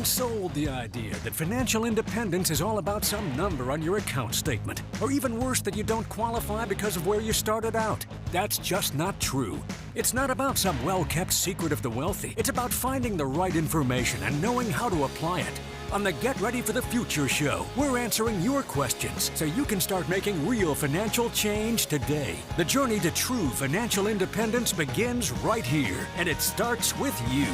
sold the idea that financial independence is all about some number on your account statement, or even worse, that you don't qualify because of where you started out. That's just not true. It's not about some well-kept secret of the wealthy. It's about finding the right information and knowing how to apply it. On the Get Ready for the Future show, we're answering your questions so you can start making real financial change today. The journey to true financial independence begins right here, and it starts with you.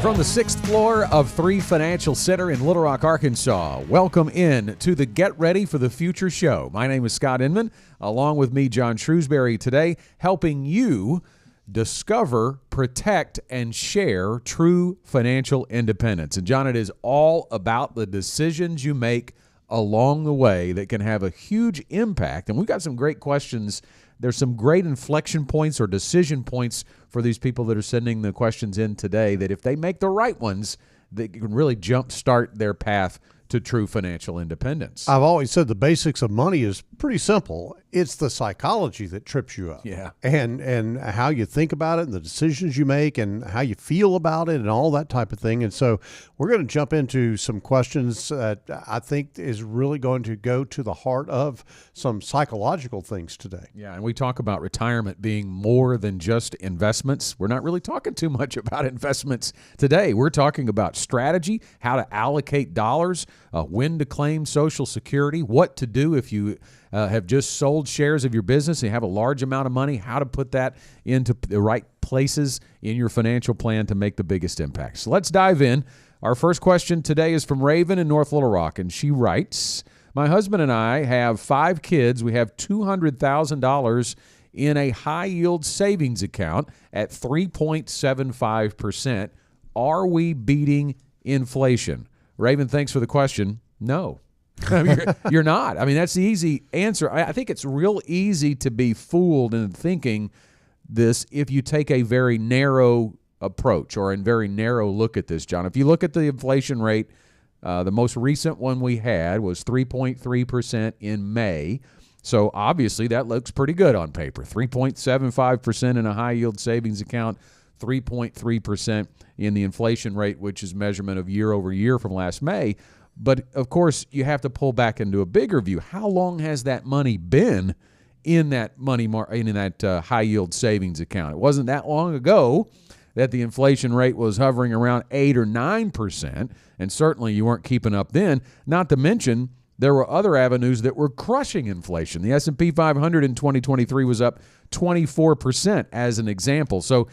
From the 6th floor of 3 Financial Center in Little Rock, Arkansas, welcome in to the Get Ready for the Future show. My name is Scott Inman, along with me, John Shrewsbury, today, helping you discover, protect, and share true financial independence. And John, it is all about the decisions you make along the way that can have a huge impact. And we've got some great questions. There's some great inflection points or decision points for these people that are sending the questions in today that if they make the right ones, they can really jumpstart their path to true financial independence. I've always said the basics of money is pretty simple. It's the psychology that trips you up. Yeah. And how you think about it and the decisions you make and how you feel about it and all that type of thing. And so we're going to jump into some questions that I think is really going to go to the heart of some psychological things today. Yeah, and we talk about retirement being more than just investments. We're not really talking too much about investments today. We're talking about strategy, how to allocate dollars, when to claim Social Security, what to do if you have just sold shares of your business and have a large amount of money, how to put that into the right places in your financial plan to make the biggest impact. So let's dive in. Our first question today is from Raven in North Little Rock, and she writes, my husband and I have 5 kids. We have $200,000 in a high-yield savings account at 3.75%. Are we beating inflation? Raven, thanks for the question. No. You're not. I mean, that's the easy answer. I think it's real easy to be fooled into thinking this if you take a very narrow approach or a very narrow look at this, John. If you look at the inflation rate, the most recent one we had was 3.3% in May. So obviously that looks pretty good on paper. 3.75% in a high-yield savings account, 3.3% in the inflation rate, which is measurement of year over year from last May. But, of course, you have to pull back into a bigger view. How long has that money been in that high-yield savings account? It wasn't that long ago that the inflation rate was hovering around 8 or 9%, and certainly you weren't keeping up then, not to mention there were other avenues that were crushing inflation. The S&P 500 in 2023 was up 24% as an example. So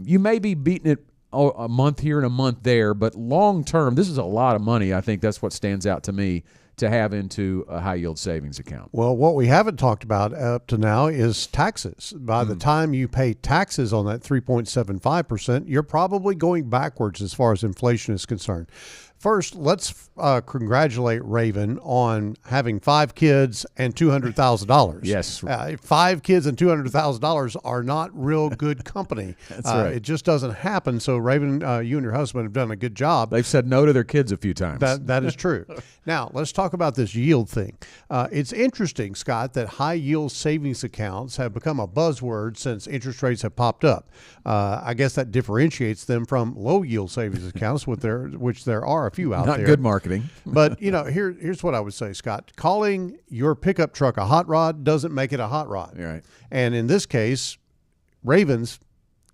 you may be beating it a month here and a month there, but long term, this is a lot of money. I think that's what stands out to me to have into a high-yield savings account. Well, what we haven't talked about up to now is taxes. By the time you pay taxes on that 3.75%, you're probably going backwards as far as inflation is concerned. First, let's congratulate Raven on having 5 kids and $200,000. Yes. 5 kids and $200,000 are not real good company. That's right. It just doesn't happen. So, Raven, you and your husband have done a good job. They've said no to their kids a few times. That is true. Now, let's talk about this yield thing. It's interesting, Scott, that high-yield savings accounts have become a buzzword since interest rates have popped up. I guess that differentiates them from low-yield savings accounts, which there are a few out there. Not good marketing. But, here's what I would say, Scott. Calling your pickup truck a hot rod doesn't make it a hot rod. Right. And in this case, Raven's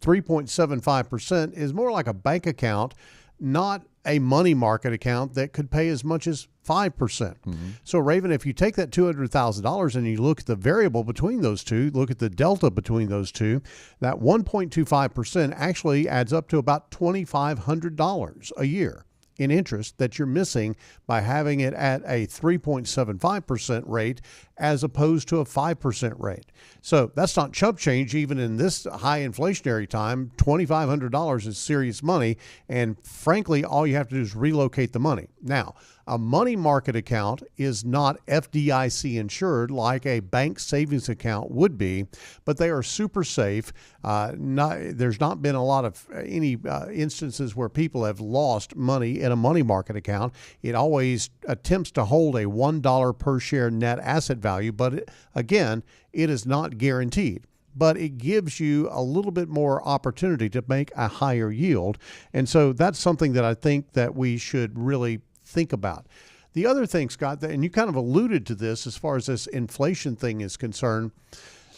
3.75% is more like a bank account, not a money market account that could pay as much as 5%. Mm-hmm. So, Raven, if you take that $200,000 and you look at the variable between those two, look at the delta between those two, that 1.25% actually adds up to about $2,500 a year in interest that you're missing by having it at a 3.75% rate as opposed to a 5% rate. So that's not chump change even in this high inflationary time. $2,500 is serious money, and frankly, all you have to do is relocate the money. Now, a money market account is not FDIC insured like a bank savings account would be, but they are super safe. There's not been a lot of any instances where people have lost money in a money market account. It always attempts to hold a $1 per share net asset value, but again, it is not guaranteed. but it gives you a little bit more opportunity to make a higher yield. And so that's something that I think that we should really think about. The other thing, Scott, and you kind of alluded to this as far as this inflation thing is concerned,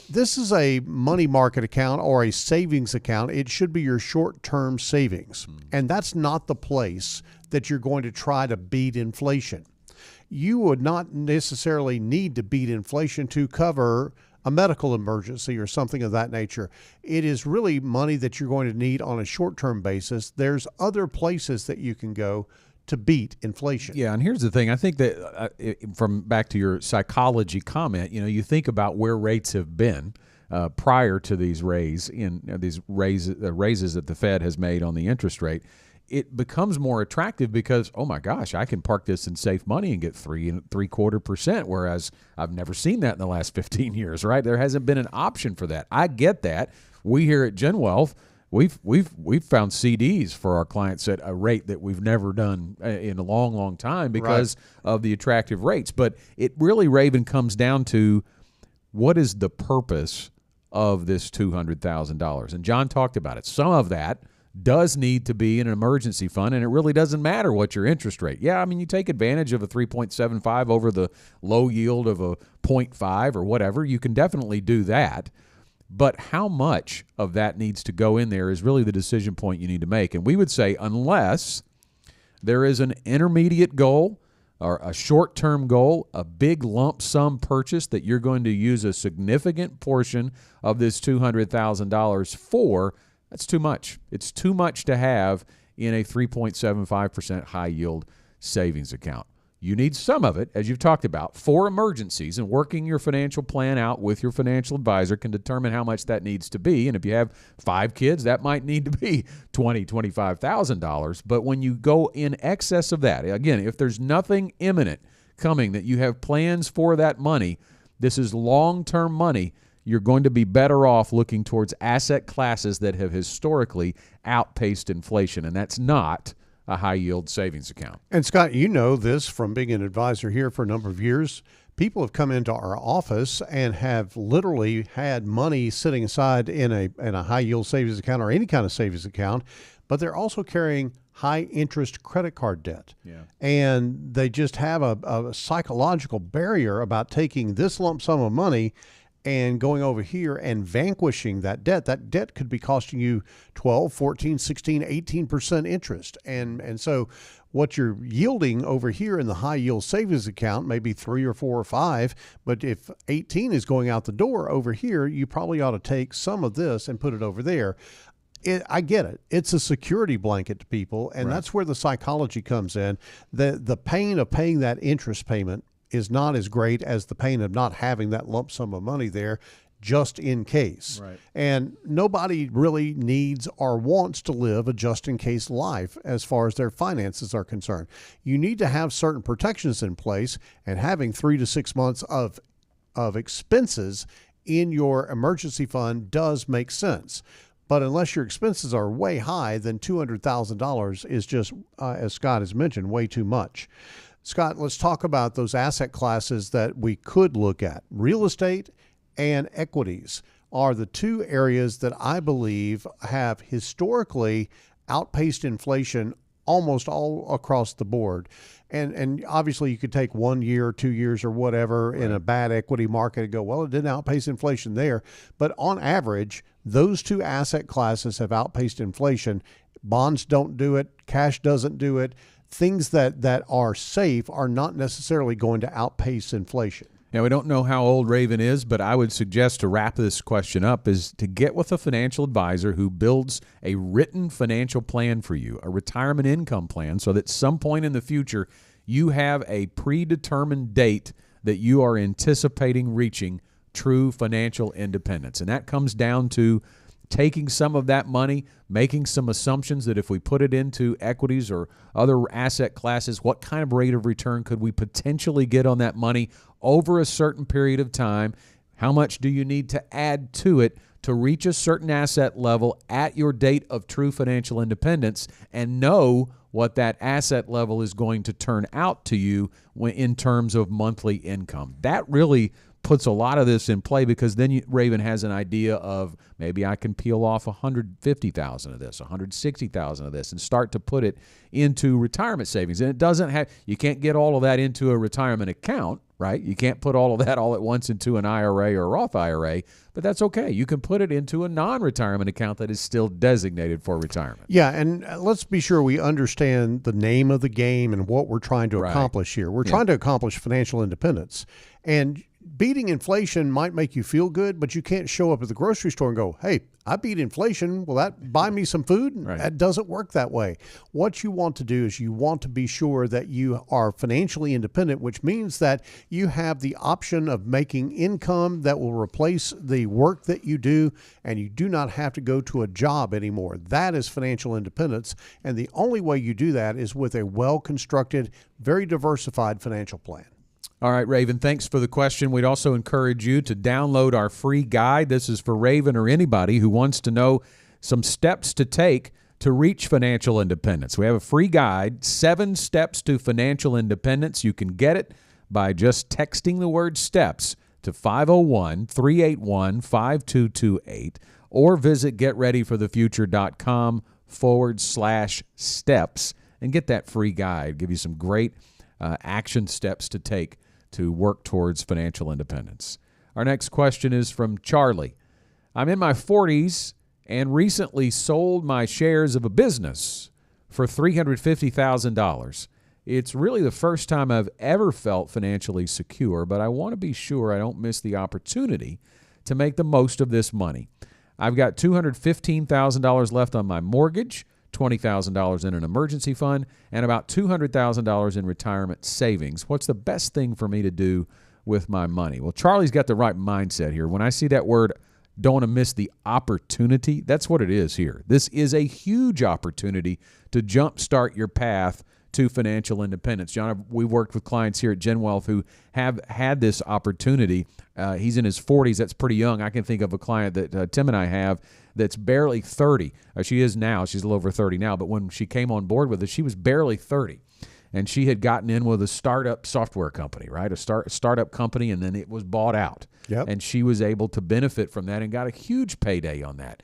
this is a money market account or a savings account. It should be your short-term savings. And that's not the place that you're going to try to beat inflation. You would not necessarily need to beat inflation to cover a medical emergency or something of that nature. It is really money that you're going to need on a short-term basis. There's other places that you can go to beat inflation. Yeah, and here's the thing. I think that from back to your psychology comment, you think about where rates have been prior to these raises that the Fed has made on the interest rate. It becomes more attractive because, oh my gosh, I can park this and save money and get 3.75%, whereas I've never seen that in the last 15 years, right? There hasn't been an option for that. I get that. We here at GenWealth, we've found CDs for our clients at a rate that we've never done in a long, long time because of the attractive rates. But it really, Raven, comes down to what is the purpose of this $200,000? And John talked about it. Some of that does need to be in an emergency fund, and it really doesn't matter what your interest rate. Yeah, I mean, you take advantage of a 3.75 over the low yield of a 0.5 or whatever. You can definitely do that. But how much of that needs to go in there is really the decision point you need to make. And we would say unless there is an intermediate goal or a short-term goal, a big lump sum purchase that you're going to use a significant portion of this $200,000 for, that's too much. It's too much to have in a 3.75% high-yield savings account. You need some of it, as you've talked about, for emergencies, and working your financial plan out with your financial advisor can determine how much that needs to be. And if you have 5 kids, that might need to be $20,000, $25,000. But when you go in excess of that, again, if there's nothing imminent coming that you have plans for that money, this is long-term money, you're going to be better off looking towards asset classes that have historically outpaced inflation, and that's not a high-yield savings account. And Scott, you know this from being an advisor here for a number of years. People have come into our office and have literally had money sitting aside in a high-yield savings account or any kind of savings account, but they're also carrying high-interest credit card debt. Yeah. And they just have a psychological barrier about taking this lump sum of money and going over here and vanquishing that debt. That debt could be costing you 12, 14, 16, 18% interest. And so what you're yielding over here in the high yield savings account may be 3 or 4 or 5, but if 18 is going out the door over here, you probably ought to take some of this and put it over there. I get it. It's a security blanket to people, and that's where the psychology comes in. The pain of paying that interest payment is not as great as the pain of not having that lump sum of money there just in case. Right. And nobody really needs or wants to live a just-in-case life as far as their finances are concerned. You need to have certain protections in place, and having 3 to 6 months of expenses in your emergency fund does make sense. But unless your expenses are way high, then $200,000 is just, as Scott has mentioned, way too much. Scott, let's talk about those asset classes that we could look at. Real estate and equities are the two areas that I believe have historically outpaced inflation almost all across the board. And obviously you could take 1 year or 2 years or whatever in a bad equity market and go, well, it didn't outpace inflation there. But on average, those two asset classes have outpaced inflation. Bonds don't do it. Cash doesn't do it. Things that are safe are not necessarily going to outpace inflation. Now, we don't know how old Raven is, but I would suggest to wrap this question up is to get with a financial advisor who builds a written financial plan for you, a retirement income plan, so that some point in the future you have a predetermined date that you are anticipating reaching true financial independence. And that comes down to taking some of that money, making some assumptions that if we put it into equities or other asset classes, what kind of rate of return could we potentially get on that money over a certain period of time? How much do you need to add to it to reach a certain asset level at your date of true financial independence, and know what that asset level is going to turn out to you in terms of monthly income? That really puts a lot of this in play, because then Raven has an idea of, maybe I can peel off 150,000 of this, 160,000 of this, and start to put it into retirement savings. And it doesn't have, you can't get all of that into a retirement account, right? You can't put all of that all at once into an IRA or a Roth IRA, but that's okay. You can put it into a non-retirement account that is still designated for retirement. Yeah, and let's be sure we understand the name of the game and what we're trying to accomplish here. We're trying to accomplish financial independence. And beating inflation might make you feel good, but you can't show up at the grocery store and go, hey, I beat inflation. Will that buy me some food? Right. That doesn't work that way. What you want to do is you want to be sure that you are financially independent, which means that you have the option of making income that will replace the work that you do, and you do not have to go to a job anymore. That is financial independence, and the only way you do that is with a well-constructed, very diversified financial plan. All right, Raven, thanks for the question. We'd also encourage you to download our free guide. This is for Raven or anybody who wants to know some steps to take to reach financial independence. We have a free guide, 7 Steps to Financial Independence. You can get it by just texting the word STEPS to 501-381-5228 or visit getreadyforthefuture.com/steps and get that free guide. Give you some great action steps to take to work towards financial independence. Our next question is from Charlie. I'm in my 40s and recently sold my shares of a business for $350,000. It's really the first time I've ever felt financially secure, but I want to be sure I don't miss the opportunity to make the most of this money. I've got $215,000 left on my mortgage, $20,000 in an emergency fund, and about $200,000 in retirement savings. What's the best thing for me to do with my money? Well, Charlie's got the right mindset here. When I see that word, don't want to miss the opportunity, that's what it is here. This is a huge opportunity to jumpstart your path to financial independence. John, we've worked with clients here at GenWealth who have had this opportunity. He's in his 40s. That's pretty young. I can think of a client that Tim and I have that's barely 30. She is now. She's a little over 30 now. But when she came on board with us, she was barely 30. And she had gotten in with a startup software company, right? A startup company, and then it was bought out. Yep. And she was able to benefit from that and got a huge payday on that.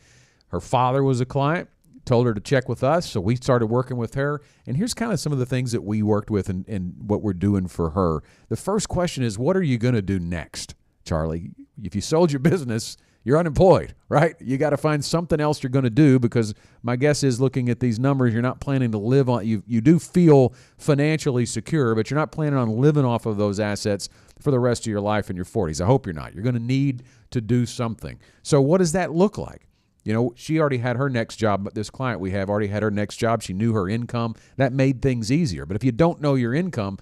Her father was a client, told her to check with us, so we started working with her. And here's kind of some of the things that we worked with and what we're doing for her. The first question is, what are you going to do next, Charlie? If you sold your business, you're unemployed, right? You got to find something else you're going to do, because my guess is, looking at these numbers, you're not planning to live on, you do feel financially secure, but you're not planning on living off of those assets for the rest of your life in your 40s. I hope you're not. You're going to need to do something. So what does that look like? You know, she already had her next job, but this client we have already had her next job. She knew her income. That made things easier. But if you don't know your income,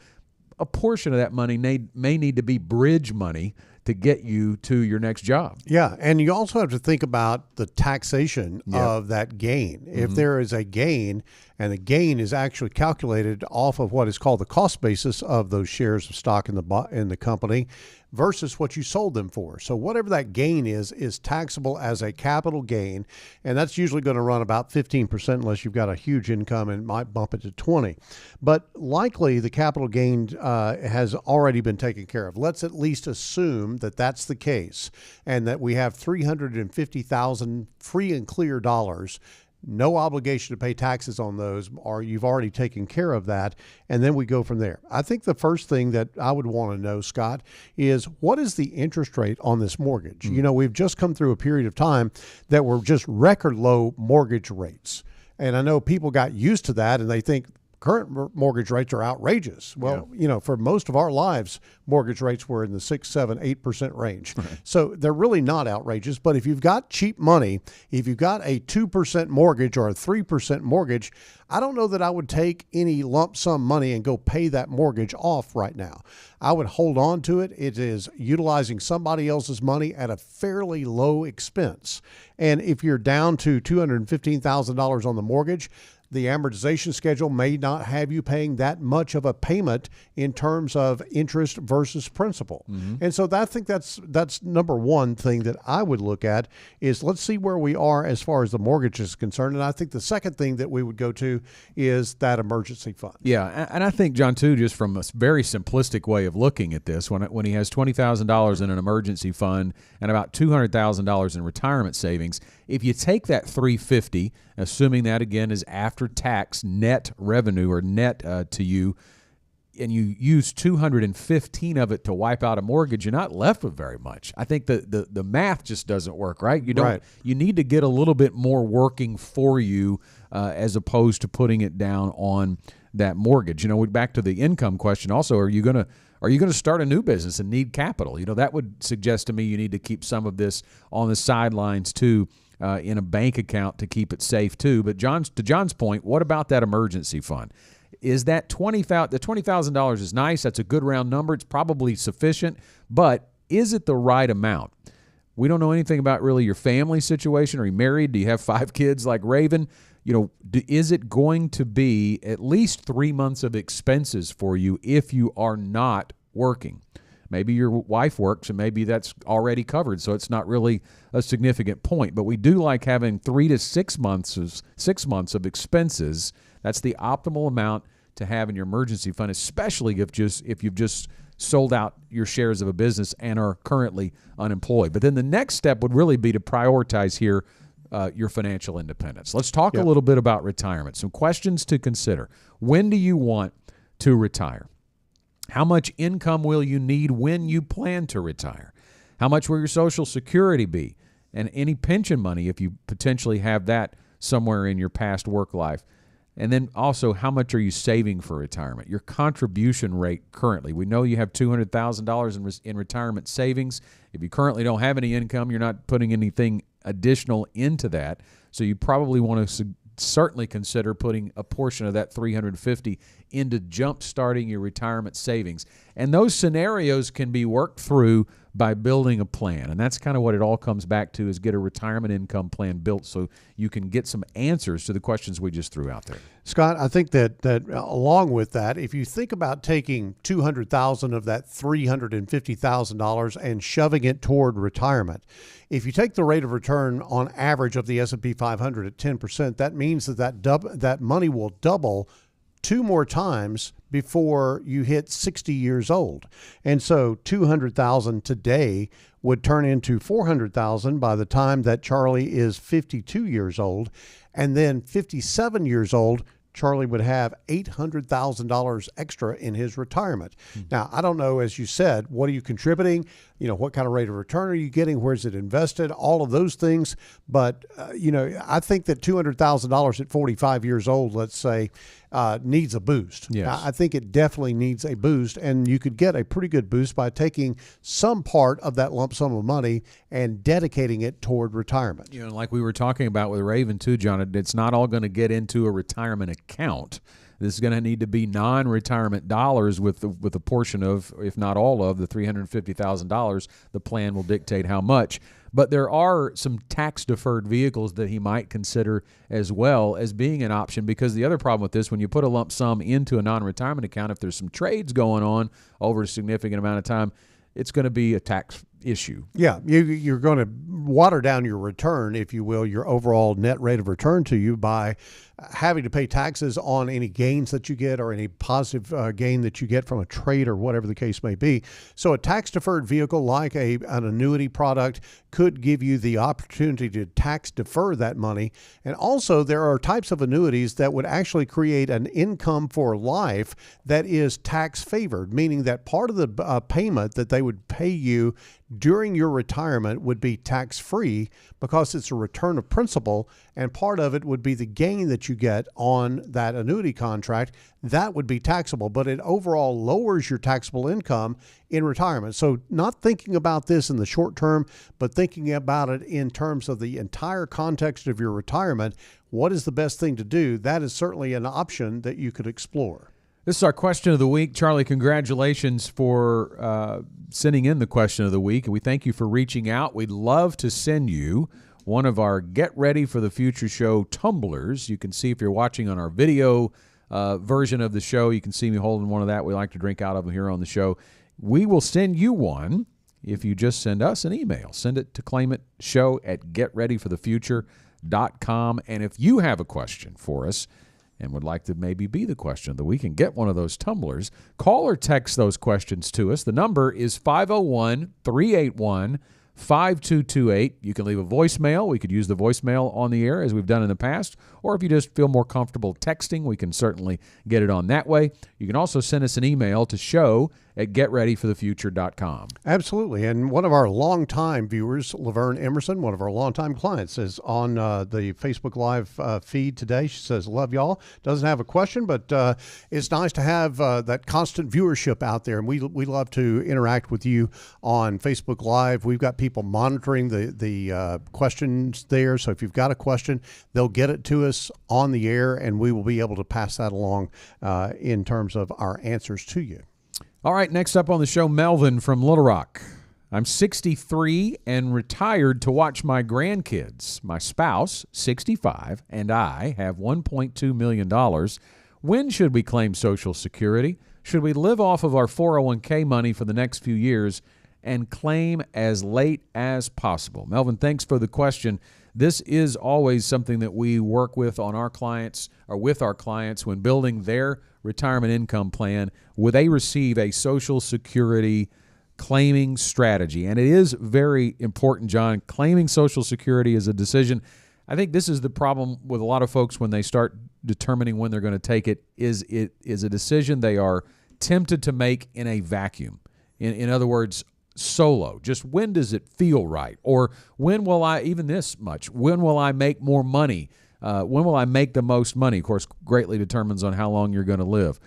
a portion of that money may need to be bridge money to get you to your next job. Yeah, and you also have to think about the taxation of that gain. Mm-hmm. If there is a gain, and the gain is actually calculated off of what is called the cost basis of those shares of stock in the company versus what you sold them for. So whatever that gain is taxable as a capital gain, and that's usually going to run about 15% unless you've got a huge income, and might bump it to 20. But likely the capital gain has already been taken care of. Let's at least assume that that's the case, and that we have $350,000 free and clear dollars. No obligation to pay taxes on those, or you've already taken care of that, and then we go from there. I think the first thing that I would want to know, Scott, is what is the interest rate on this mortgage? You know, we've just come through a period of time that were just record low mortgage rates. And I know people got used to that, and they think current mortgage rates are outrageous. Well, you know, for most of our lives, mortgage rates were in the 6, 7, 8% range. Right. So they're really not outrageous. But if you've got cheap money, if you've got a 2% mortgage or a 3% mortgage, I don't know that I would take any lump sum money and go pay that mortgage off right now. I would hold on to it. It is utilizing somebody else's money at a fairly low expense. And if you're down to $215,000 on the mortgage, the amortization schedule may not have you paying that much of a payment in terms of interest versus principal. Mm-hmm. And so I think that's number one thing that I would look at is, let's see where we are as far as the mortgage is concerned. And I think the second thing that we would go to to is that emergency fund. Yeah, and I think, John, too, just from a very simplistic way of looking at this, when he has $20,000 in an emergency fund and about $200,000 in retirement savings, if you take that $350, assuming that, again, is after-tax net revenue or net to you, and you use 215 of it to wipe out a mortgage, you're not left with very much. I think the math just doesn't work, right? You don't. Right. You need to get a little bit more working for you as opposed to putting it down on that mortgage. You know, back to the income question. Also, are you gonna start a new business and need capital? You know, that would suggest to me you need to keep some of this on the sidelines too, in a bank account to keep it safe too. But to John's point, what about that emergency fund? Is that the $20,000 is nice. That's a good round number. It's probably sufficient, but is it the right amount? We don't know anything about really your family situation. Are you married? Do you have 5 kids like Raven? You know, is it going to be at least 3 months of expenses for you if you are not working? Maybe your wife works and maybe that's already covered, so it's not really a significant point. But we do like having 3 to 6 months of expenses. That's the optimal amount to have in your emergency fund, especially if you've just sold out your shares of a business and are currently unemployed. But then the next step would really be to prioritize here your financial independence. Let's talk a little bit about retirement. Some questions to consider. When do you want to retire? How much income will you need when you plan to retire? How much will your Social Security be? And any pension money if you potentially have that somewhere in your past work life. And then also, how much are you saving for retirement? Your contribution rate currently. We know you have $200,000 in retirement savings. If you currently don't have any income, you're not putting anything additional into that. So you probably want to certainly consider putting a portion of that $350 into jump-starting your retirement savings. And those scenarios can be worked through by building a plan. And that's kind of what it all comes back to, is get a retirement income plan built so you can get some answers to the questions we just threw out there. Scott, I think that along with that, if you think about taking $200,000 of that $350,000 and shoving it toward retirement, if you take the rate of return on average of the S&P 500 at 10%, that means that money will double 2 more times before you hit 60 years old. And so $200,000 today would turn into $400,000 by the time that Charlie is 52 years old. And then 57 years old, Charlie would have $800,000 extra in his retirement. Now, I don't know, as you said, what are you contributing? You know, what kind of rate of return are you getting? Where's it invested? All of those things. But, I think that $200,000 at 45 years old, let's say, needs a boost. Yes. I think it definitely needs a boost, and you could get a pretty good boost by taking some part of that lump sum of money and dedicating it toward retirement. You know, like we were talking about with Raven too, John, it's not all going to get into a retirement account. This is going to need to be non-retirement dollars with a portion of, if not all of, the $350,000. The plan will dictate how much. But there are some tax-deferred vehicles that he might consider as well as being an option, because the other problem with this, when you put a lump sum into a non-retirement account, if there's some trades going on over a significant amount of time, it's going to be a tax issue. Yeah, you're going to water down your return, if you will, your overall net rate of return to you by having to pay taxes on any gains that you get or any positive gain that you get from a trade or whatever the case may be. So a tax-deferred vehicle like an annuity product could give you the opportunity to tax defer that money. And also there are types of annuities that would actually create an income for life that is tax favored, meaning that part of the payment that they would pay you during your retirement would be tax-free because it's a return of principal, and part of it would be the gain that you get on that annuity contract. That would be taxable, but it overall lowers your taxable income in retirement. So not thinking about this in the short term, but thinking about it in terms of the entire context of your retirement, what is the best thing to do? That is certainly an option that you could explore. This is our question of the week. Charlie, congratulations for sending in the question of the week. And we thank you for reaching out. We'd love to send you one of our Get Ready for the Future show tumblers. You can see, if you're watching on our video version of the show, you can see me holding one of that. We like to drink out of them here on the show. We will send you one if you just send us an email. Send it to claimitshow@getreadyforthefuture.com. And if you have a question for us, and would like to maybe be the question of the week and get one of those tumblers, call or text those questions to us. The number is 501-381-5228. You can leave a voicemail. We could use the voicemail on the air as we've done in the past. Or if you just feel more comfortable texting, we can certainly get it on that way. You can also send us an email to show@getreadyforthefuture.com. Absolutely. And one of our longtime viewers, Laverne Emerson, one of our longtime clients, is on the Facebook Live feed today. She says, love y'all. Doesn't have a question, but it's nice to have that constant viewership out there. And we love to interact with you on Facebook Live. We've got people monitoring the questions there. So if you've got a question, they'll get it to us on the air, and we will be able to pass that along in terms of our answers to you. All right, next up on the show, Melvin from Little Rock. I'm 63 and retired to watch my grandkids. My spouse, 65, and I have $1.2 million. When should we claim Social Security? Should we live off of our 401k money for the next few years and claim as late as possible? Melvin, thanks for the question. This is always something that we work with on our clients or with our clients when building their retirement income plan. Will they receive a Social Security claiming strategy? And it is very important, John. Claiming Social Security is a decision. I think this is the problem with a lot of folks when they start determining when they're going to take it is a decision they are tempted to make in a vacuum. In other words, solo. Just when does it feel right? Or when will I, even this much, when will I make more money? When will I make the most money? Of course, greatly determines on how long you're going to live.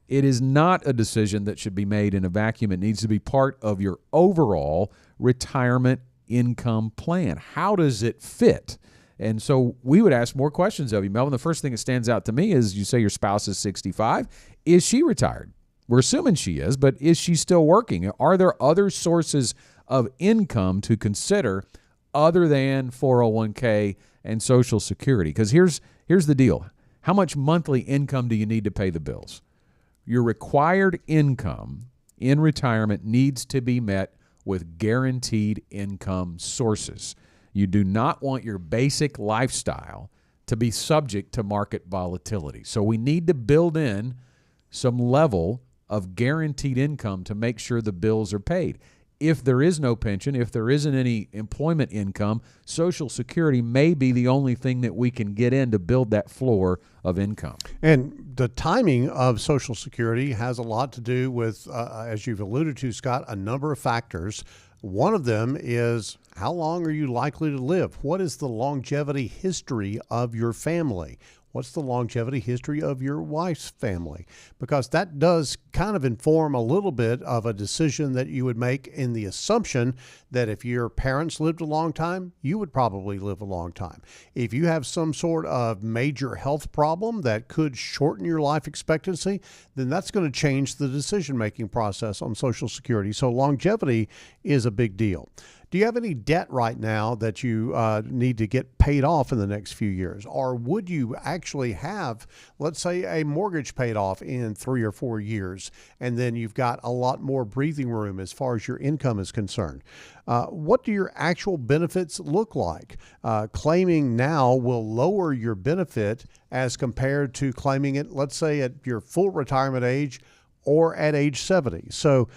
It is not a decision that should be made in a vacuum. It needs to be part of your overall retirement income plan. How does it fit? And so we would ask more questions of you, Melvin. The first thing that stands out to me is you say your spouse is 65. Is she retired? We're assuming she is, but is she still working? Are there other sources of income to consider other than 401k and Social Security? Because here's the deal. How much monthly income do you need to pay the bills? Your required income in retirement needs to be met with guaranteed income sources. You do not want your basic lifestyle to be subject to market volatility. So we need to build in some level of guaranteed income to make sure the bills are paid. If there is no pension, if there isn't any employment income, Social Security may be the only thing that we can get in to build that floor of income. And the timing of Social Security has a lot to do with, as you've alluded to, Scott, a number of factors. One of them is how long are you likely to live? What is the longevity history of your family? What's the longevity history of your wife's family? Because that does kind of inform a little bit of a decision that you would make in the assumption that if your parents lived a long time, you would probably live a long time. If you have some sort of major health problem that could shorten your life expectancy, then that's going to change the decision-making process on Social Security. So longevity is a big deal. Do you have any debt right now that you need to get paid off in the next few years? Or would you actually have, let's say, a mortgage paid off in 3 or 4 years, and then you've got a lot more breathing room as far as your income is concerned? What do your actual benefits look like? Claiming now will lower your benefit as compared to claiming it, let's say, at your full retirement age or at age 70. So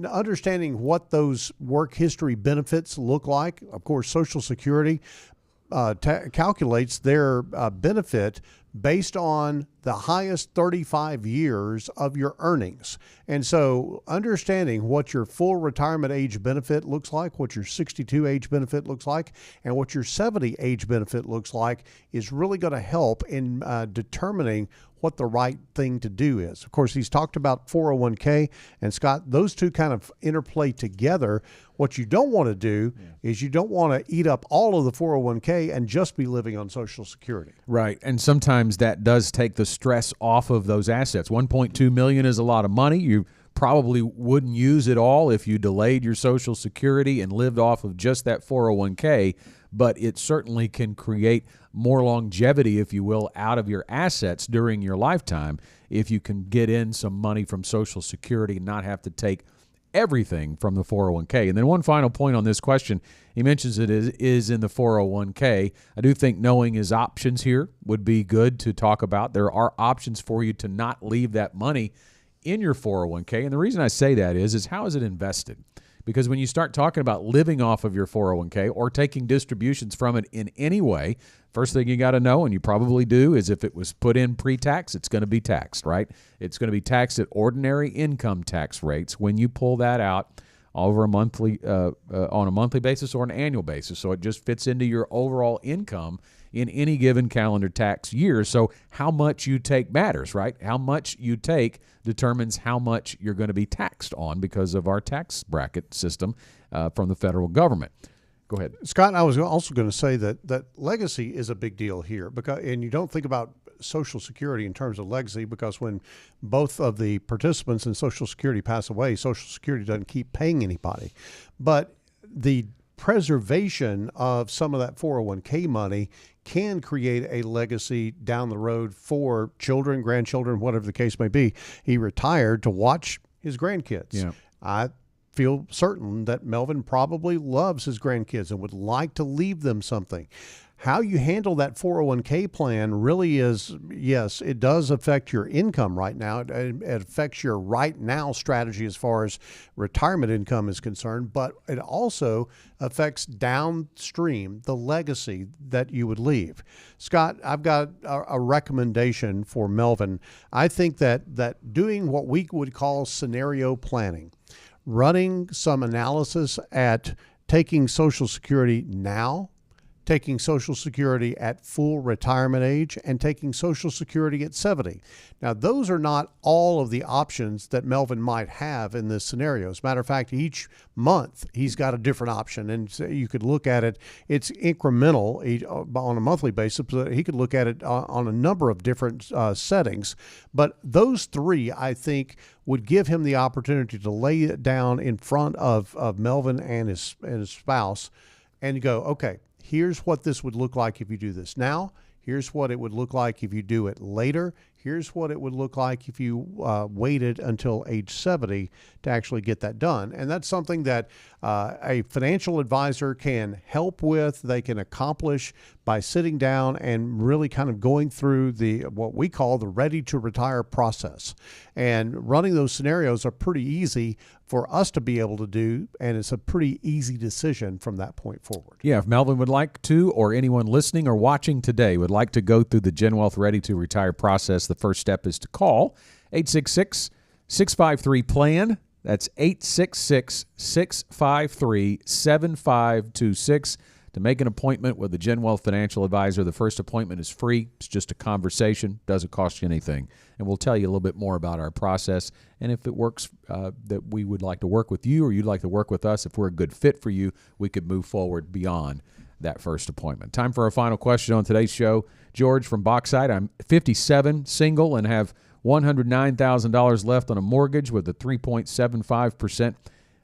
understanding what those work history benefits look like. Of course, Social Security calculates their benefit based on the highest 35 years of your earnings. And so understanding what your full retirement age benefit looks like, what your 62 age benefit looks like, and what your 70 age benefit looks like is really going to help in determining what the right thing to do is. Of course, he's talked about 401k, and Scott, those two kind of interplay together. What you don't want to do is you don't want to eat up all of the 401k and just be living on Social Security. Right, and sometimes that does take the stress off of those assets. $1.2 million is a lot of money. You probably wouldn't use it all if you delayed your Social Security and lived off of just that 401k, but it certainly can create more longevity, if you will, out of your assets during your lifetime if you can get in some money from Social Security and not have to take everything from the 401k. And then one final point on this question, he mentions it is in the 401k. I do think knowing his options here would be good to talk about. There are options for you to not leave that money in your 401k. And the reason I say that is how is it invested? Because when you start talking about living off of your 401k or taking distributions from it in any way, first thing you got to know, and you probably do, is if it was put in pre-tax, it's going to be taxed, right? It's going to be taxed at ordinary income tax rates when you pull that out over a monthly, on a monthly basis or an annual basis. So it just fits into your overall income in any given calendar tax year. So how much you take matters, right? How much you take determines how much you're going to be taxed on because of our tax bracket system from the federal government. Go ahead, Scott. I was also going to say that legacy is a big deal here, and you don't think about Social Security in terms of legacy, because when both of the participants in Social Security pass away, Social Security doesn't keep paying anybody. But the preservation of some of that 401k money can create a legacy down the road for children, grandchildren, whatever the case may be. He retired to watch his grandkids. Yeah. I feel certain that Melvin probably loves his grandkids and would like to leave them something. How you handle that 401k plan really is, yes, it does affect your income right now. It affects your right now strategy as far as retirement income is concerned, but it also affects downstream the legacy that you would leave. Scott, I've got a recommendation for Melvin. I think that doing what we would call scenario planning, running some analysis at taking Social Security now, taking Social Security at full retirement age, and taking Social Security at 70. Now, those are not all of the options that Melvin might have in this scenario. As a matter of fact, each month he's got a different option, and so you could look at it. It's incremental on a monthly basis, but he could look at it on a number of different settings. But those three, I think, would give him the opportunity to lay it down in front of Melvin and his spouse and go, okay, here's what this would look like if you do this now. Here's what it would look like if you do it later. Here's what it would look like if you waited until age 70 to actually get that done. And that's something that a financial advisor can help with. They can accomplish by sitting down and really kind of going through what we call the ready to retire process. And running those scenarios are pretty easy for us to be able to do, and it's a pretty easy decision from that point forward. Yeah, if Melvin would like to, or anyone listening or watching today would like to go through the GenWealth Ready to Retire process, the first step is to call 866-653-PLAN. That's 866-653-7526 to make an appointment with the GenWealth financial advisor. The first appointment is free. It's just a conversation. Doesn't cost you anything. And we'll tell you a little bit more about our process. And if it works, that we would like to work with you, or you'd like to work with us, if we're a good fit for you, we could move forward beyond that first appointment. Time for our final question on today's show. George from Bauxite. I'm 57, single, and have $109,000 left on a mortgage with a 3.75%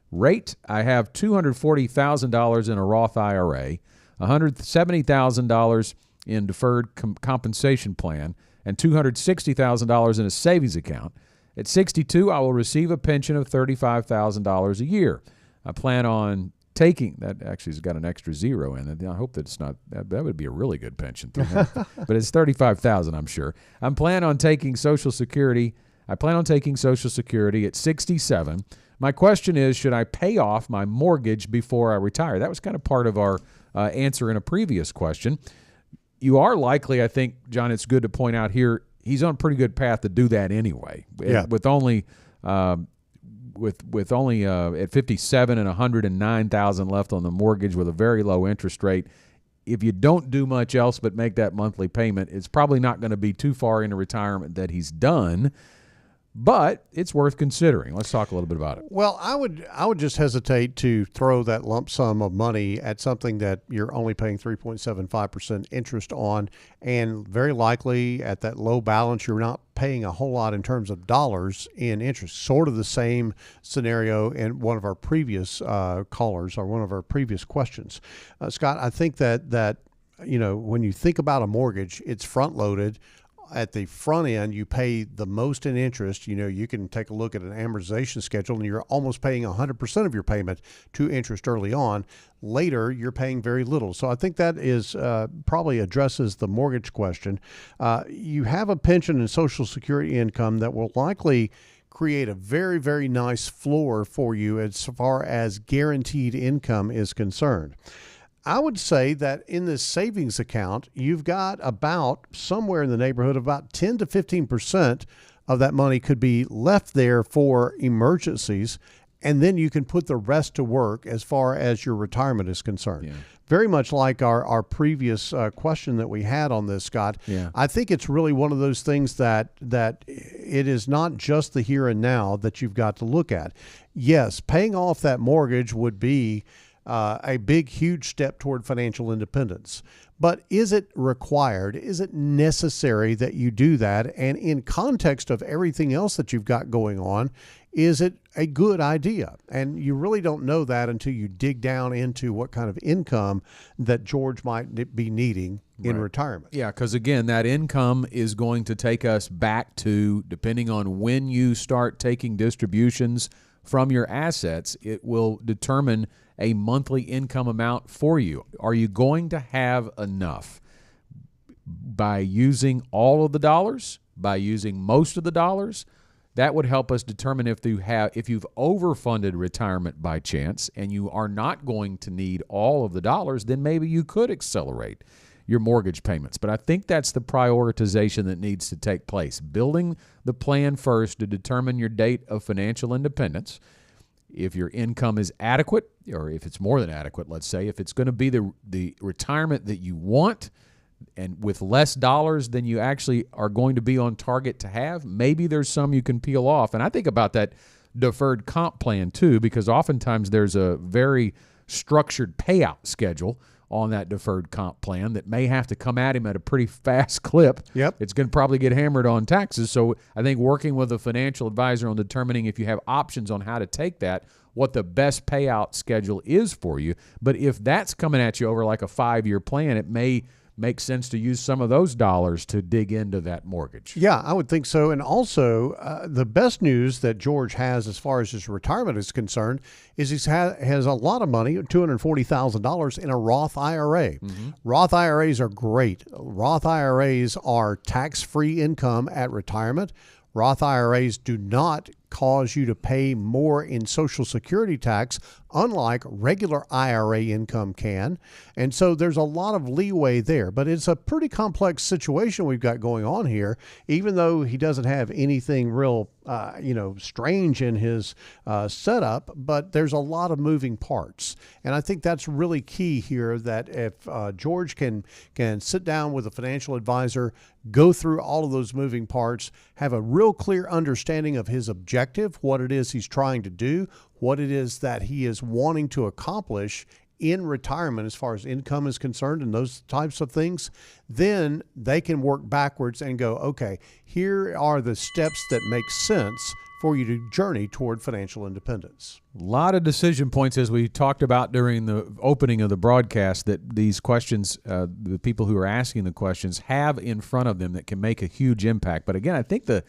rate. I have $240,000 in a Roth IRA, $170,000 in deferred compensation plan, and $260,000 in a savings account. At 62, I will receive a pension of $35,000 a year. I plan on taking, that actually has got an extra zero in it. I hope that it's not, that would be a really good pension. But it's $35,000, I'm sure. I plan on taking Social Security at 67. My question is, should I pay off my mortgage before I retire? That was kind of part of our answer in a previous question. You are likely, I think, John, it's good to point out here, he's on a pretty good path to do that anyway. Yeah. With only at 57 and $109,000 left on the mortgage with a very low interest rate, if you don't do much else but make that monthly payment, it's probably not going to be too far into retirement that he's done. But it's worth considering. Let's talk a little bit about it. Well, I would just hesitate to throw that lump sum of money at something that you're only paying 3.75% interest on, and very likely at that low balance, you're not paying a whole lot in terms of dollars in interest. Sort of the same scenario in one of our previous callers, or one of our previous questions. Scott, I think that when you think about a mortgage, it's front loaded. at the front end, you pay the most in interest. You can take a look at an amortization schedule and you're almost paying 100% of your payment to interest early on. Later, you're paying very little. So I think that is probably addresses the mortgage question. You have a pension and Social Security income that will likely create a very, very nice floor for you as far as guaranteed income is concerned. I would say that in this savings account, you've got about somewhere in the neighborhood of about 10 to 15% of that money could be left there for emergencies, and then you can put the rest to work as far as your retirement is concerned. Yeah. Very much like our previous question that we had on this, Scott. Yeah. I think it's really one of those things that it is not just the here and now that you've got to look at. Yes, paying off that mortgage would be a big, huge step toward financial independence. But is it required? Is it necessary that you do that? And in context of everything else that you've got going on, is it a good idea? And you really don't know that until you dig down into what kind of income that George might be needing in retirement. Yeah, because again, that income is going to take us back to, depending on when you start taking distributions from your assets, it will determine a monthly income amount for you. Are you going to have enough by using all of the dollars, by using most of the dollars? That would help us determine if you've overfunded retirement by chance and you are not going to need all of the dollars, then maybe you could accelerate your mortgage payments. But I think that's the prioritization that needs to take place. Building the plan first to determine your date of financial independence. If your income is adequate, or if it's more than adequate, let's say, if it's going to be the retirement that you want and with less dollars than you actually are going to be on target to have, maybe there's some you can peel off. And I think about that deferred comp plan too, because oftentimes there's a very structured payout schedule on that deferred comp plan that may have to come at him at a pretty fast clip. Yep. It's going to probably get hammered on taxes. So I think working with a financial advisor on determining if you have options on how to take that, what the best payout schedule is for you. But if that's coming at you over like a 5-year plan, it may make sense to use some of those dollars to dig into that mortgage. Yeah, I would think so. And also, the best news that George has as far as his retirement is concerned is he has a lot of money, $240,000 in a Roth IRA. Mm-hmm. Roth IRAs are great. Roth IRAs are tax-free income at retirement. Roth IRAs do not cause you to pay more in Social Security tax, unlike regular IRA income can. And so there's a lot of leeway there. But it's a pretty complex situation we've got going on here, even though he doesn't have anything real strange in his setup, but there's a lot of moving parts. And I think that's really key here, that if George can sit down with a financial advisor, go through all of those moving parts, have a real clear understanding of his objective, what it is he's trying to do, what it is that he is wanting to accomplish in retirement as far as income is concerned and those types of things, then they can work backwards and go, okay, here are the steps that make sense for you to journey toward financial independence. A lot of decision points, as we talked about during the opening of the broadcast, that these questions, the people who are asking the questions have in front of them that can make a huge impact. But again, I think the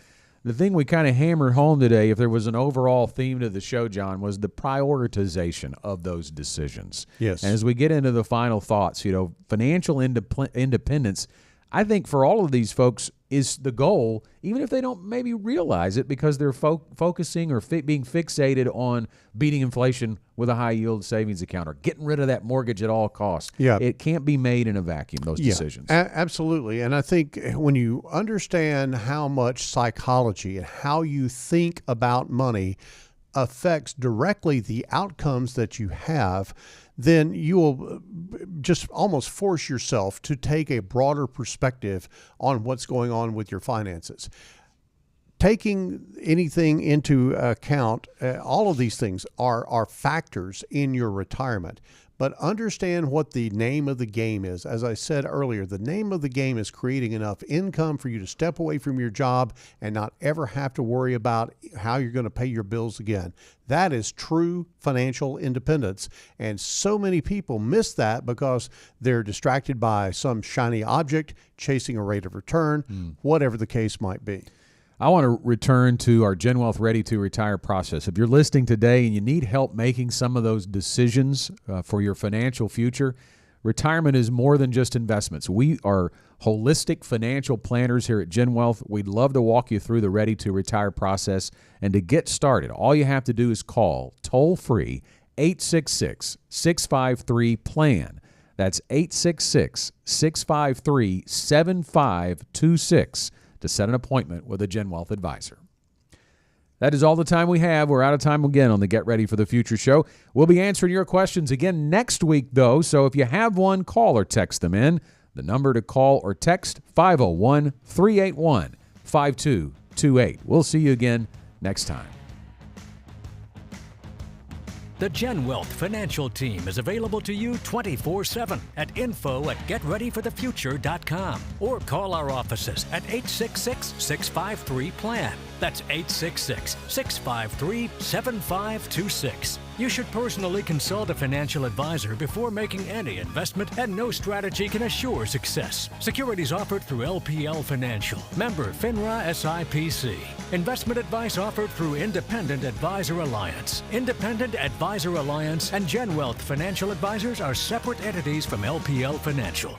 thing we kind of hammered home today, if there was an overall theme to the show, John, was the prioritization of those decisions. Yes. And as we get into the final thoughts, financial independence, I think for all of these folks is the goal, even if they don't maybe realize it because they're focusing or being fixated on beating inflation with a high-yield savings account or getting rid of that mortgage at all costs. Yeah. It can't be made in a vacuum, those decisions. Absolutely. And I think when you understand how much psychology and how you think about money affects directly the outcomes that you have, then you will just almost force yourself to take a broader perspective on what's going on with your finances. Taking anything into account, all of these things are factors in your retirement. but understand what the name of the game is. As I said earlier, the name of the game is creating enough income for you to step away from your job and not ever have to worry about how you're going to pay your bills again. That is true financial independence. And so many people miss that because they're distracted by some shiny object, chasing a rate of return, whatever the case might be. I want to return to our GenWealth Ready to Retire process. If you're listening today and you need help making some of those decisions for your financial future, retirement is more than just investments. We are holistic financial planners here at GenWealth. We'd love to walk you through the Ready to Retire process. And to get started, all you have to do is call toll-free 866-653-PLAN. That's 866-653-7526 to set an appointment with a GenWealth advisor. That is all the time we have. We're out of time again on the Get Ready for the Future show. We'll be answering your questions again next week, though, so if you have one, call or text them in. The number to call or text, 501-381-5228. We'll see you again next time. The GenWealth Financial Team is available to you 24/7 at info@getreadyforthefuture.com or call our offices at 866-653-PLAN. That's 866-653-7526. You should personally consult a financial advisor before making any investment, and no strategy can assure success. Securities offered through LPL Financial. Member FINRA SIPC. Investment advice offered through Independent Advisor Alliance. Independent Advisor Alliance and GenWealth Financial Advisors are separate entities from LPL Financial.